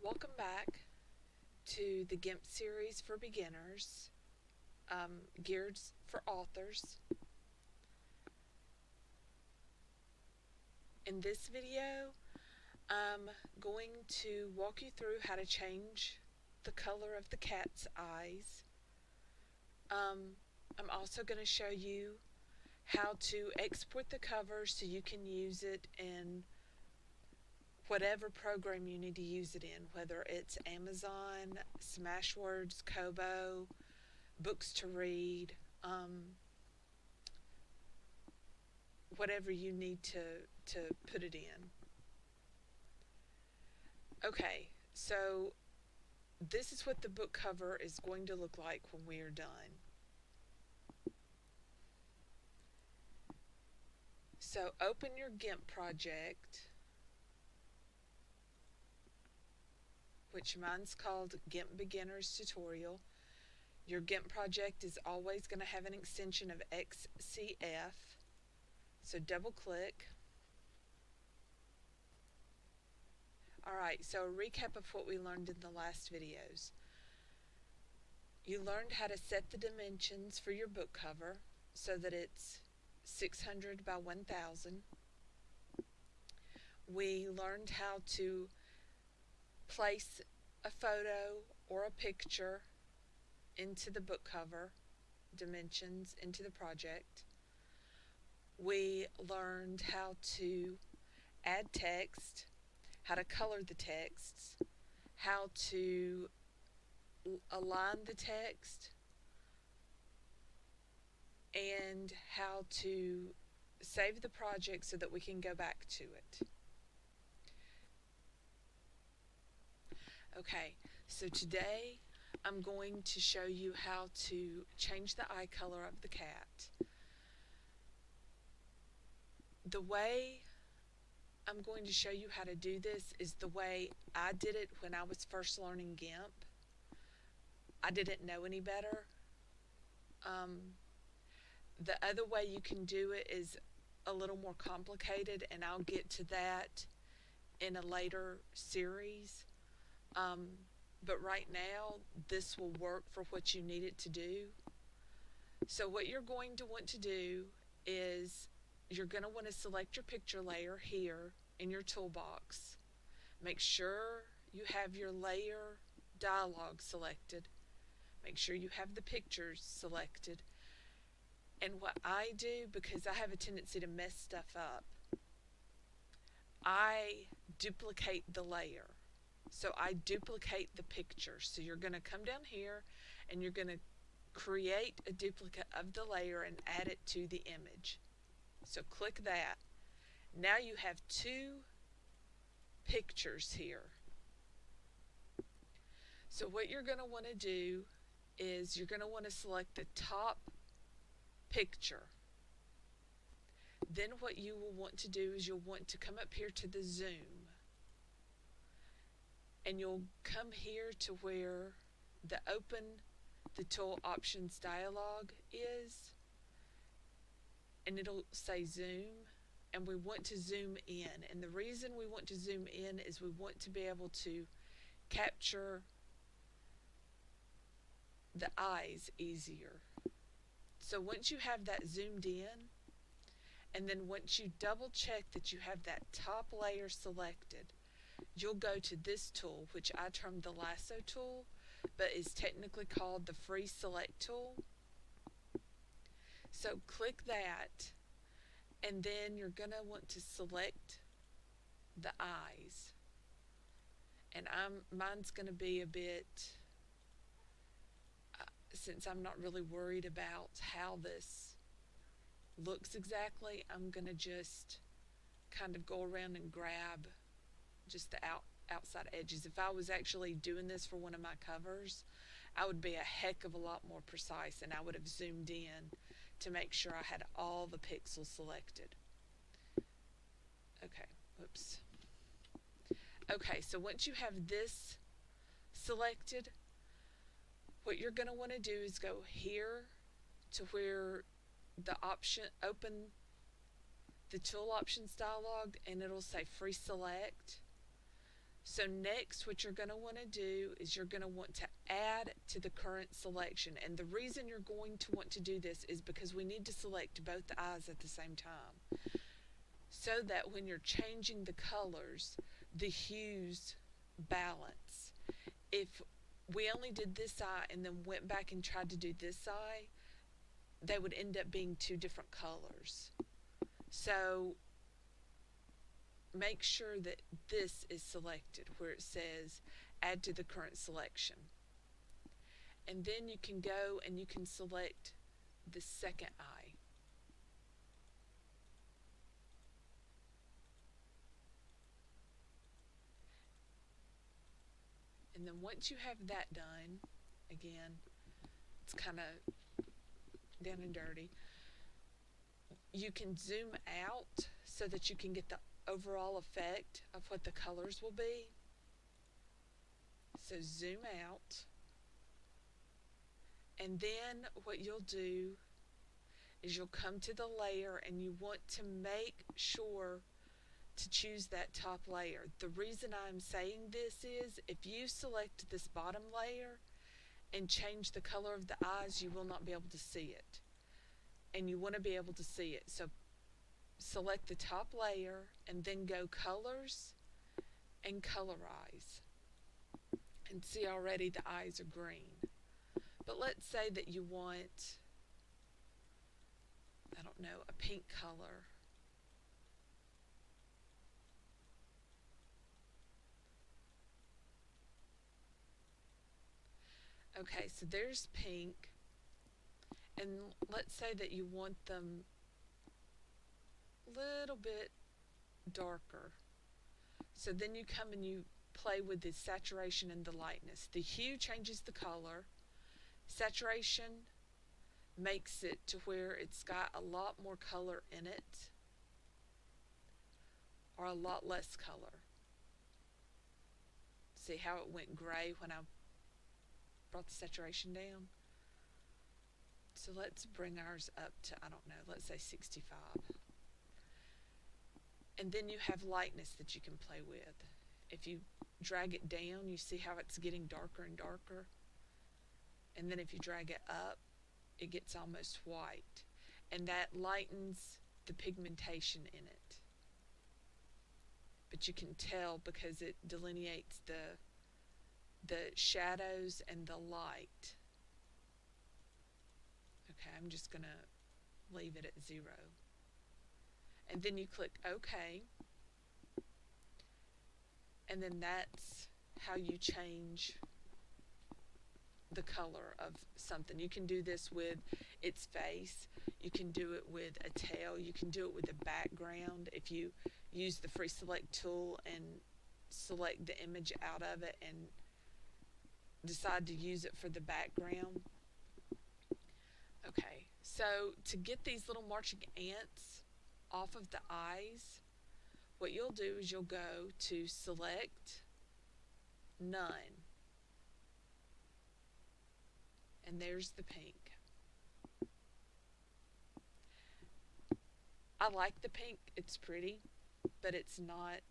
Welcome back to the GIMP series for beginners, geared for authors. In this video, I'm going to walk you through how to change the color of the cat's eyes. I'm also going to show you how to export the cover so you can use it in whatever program you need to use it in, whether it's Amazon, Smashwords, Kobo, Books to Read, whatever you need to put it in. Okay, so this is what the book cover is going to look like when we are done. So open your GIMP project, which mine's called GIMP Beginners Tutorial. Your GIMP project is always going to have an extension of XCF, so double click. Alright, so a recap of what we learned in the last videos. You learned how to set the dimensions for your book cover so that it's 600 by 1000. We learned how to place a photo or a picture into the book cover dimensions into the project. We learned how to add text, how to color the texts, how to align the text, and how to save the project so that we can go back to it. Okay, so today I'm going to show you how to change the eye color of the cat. The way I'm going to show you how to do this is the way I did it when I was first learning GIMP. I didn't know any better. The other way you can do it is a little more complicated, and I'll get to that in a later series. But right now, this will work for what you need it to do. So what you're going to want to do is you're going to want to select your picture layer here in your toolbox. Make sure you have your layer dialog selected. Make sure you have the pictures selected. And what I do, because I have a tendency to mess stuff up, I duplicate the layer. So I duplicate the picture. So you're going to come down here and you're going to create a duplicate of the layer and add it to the image. So click that. Now you have two pictures here. So what you're going to want to do is you're going to want to select the top picture. Then what you will want to do is you'll want to come up here to the zoom. And you'll come here to where the open the tool options dialog is, and it'll say zoom, and we want to zoom in. And the reason we want to zoom in is we want to be able to capture the eyes easier. So once you have that zoomed in, and then once you double check that you have that top layer selected, you'll go to this tool, which I termed the lasso tool, but is technically called the free select tool. So click that, and then you're going to want to select the eyes. And mine's going to be a bit, since I'm not really worried about how this looks exactly, I'm going to just kind of go around and grab just the outside edges. If I was actually doing this for one of my covers, I would be a heck of a lot more precise, and I would have zoomed in to make sure I had all the pixels selected. Okay, whoops. Okay, so once you have this selected, what you're going to want to do is go here to where the option, open the tool options dialog, and it'll say free select. So next, what you're going to want to do is you're going to want to add to the current selection. And the reason you're going to want to do this is because we need to select both the eyes at the same time, so that when you're changing the colors, the hues balance. If we only did this eye and then went back and tried to do this eye, they would end up being two different colors. So make sure that this is selected where it says add to the current selection. And then you can go and you can select the second eye. And then once you have that done, again, it's kind of down and dirty, you can zoom out so that you can get the overall effect of what the colors will be. So zoom out, and then what you'll do is you'll come to the layer and you want to make sure to choose that top layer. The reason I'm saying this is if you select this bottom layer and change the color of the eyes, you will not be able to see it. And you want to be able to see it. So select the top layer and then go colors and colorize. And see already the eyes are green. But let's say that you want, I don't know, a pink color. Okay, so there's pink. And let's say that you want them a little bit darker. So then you come and you play with the saturation and the lightness. The hue changes the color. Saturation makes it to where it's got a lot more color in it, or a lot less color. See how it went gray when I brought the saturation down? So let's bring ours up to, I don't know, let's say 65. And then you have lightness that you can play with. If you drag it down, you see how it's getting darker and darker. And then if you drag it up, it gets almost white. And that lightens the pigmentation in it. But you can tell because it delineates the shadows and the light. Okay, I'm just going to leave it at 0. And then you click OK. And then that's how you change the color of something. You can do this with its face. You can do it with a tail. You can do it with a background. If you use the free select tool and select the image out of it and decide to use it for the background. Okay, so to get these little marching ants off of the eyes, what you'll do is you'll go to select none. And there's the pink. I like the pink, it's pretty, but it's not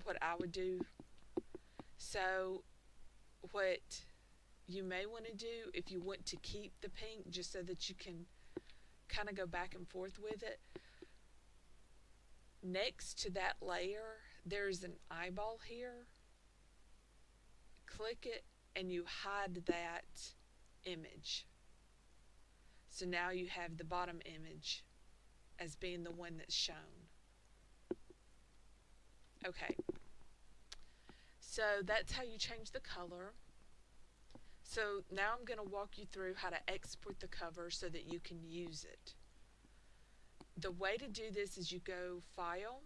what I would do. So what you may want to do, if you want to keep the pink just so that you can kind of go back and forth with it, next to that layer there's an eyeball here. Click it and you hide that image. So now you have the bottom image as being the one that's shown. Okay, so that's how you change the color. So now I'm going to walk you through how to export the cover so that you can use it. The way to do this is you go File,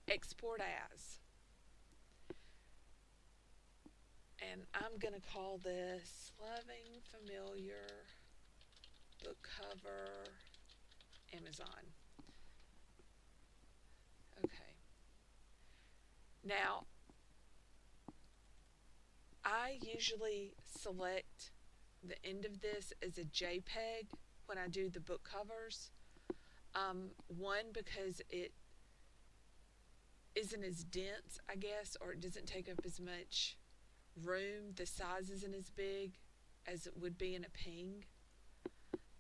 Export As. And I'm going to call this Loving Familiar Book Cover Amazon. Okay. Now, I usually select the end of this as a JPEG when I do the book covers. One, because it isn't as dense, I guess, or it doesn't take up as much room. The size isn't as big as it would be in a ping.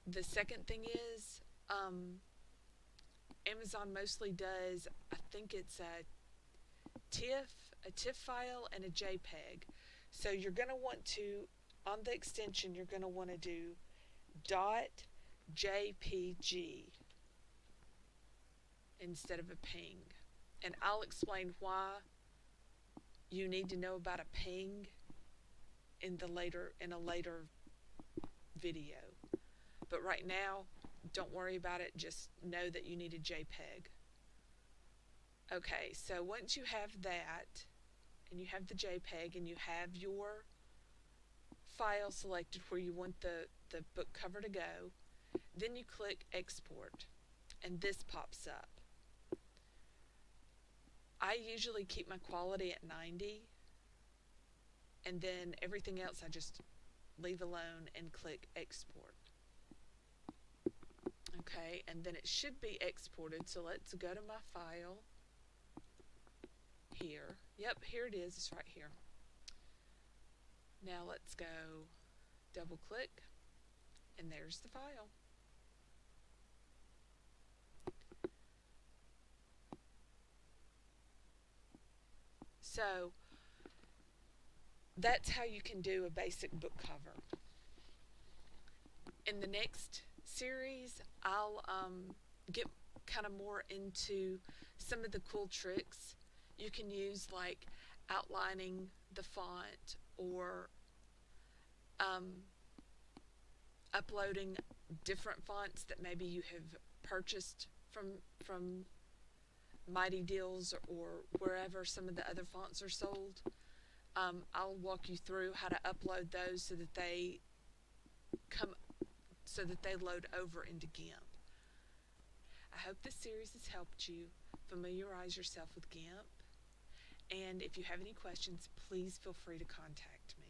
The second thing is, Amazon mostly does, I think it's a TIFF file and a JPEG. So you're going to want to, on the extension, you're going to want to do .jpg instead of a ping. And I'll explain why you need to know about a ping in a later video. But right now, don't worry about it. Just know that you need a JPEG. Okay, so once you have that, and you have the JPEG, and you have your file selected where you want the book cover to go, then you click Export, and this pops up. I usually keep my quality at 90, and then everything else I just leave alone and click Export. Okay, and then it should be exported, so let's go to my file here. Yep, here it is, it's right here. Now let's go double click, and there's the file. So that's how you can do a basic book cover. In the next series, I'll get kind of more into some of the cool tricks you can use, like outlining the font, or uploading different fonts that maybe you have purchased from Mighty Deals or wherever some of the other fonts are sold. I'll walk you through how to upload those so that they load over into GIMP. I hope this series has helped you familiarize yourself with GIMP, and if you have any questions, please feel free to contact me.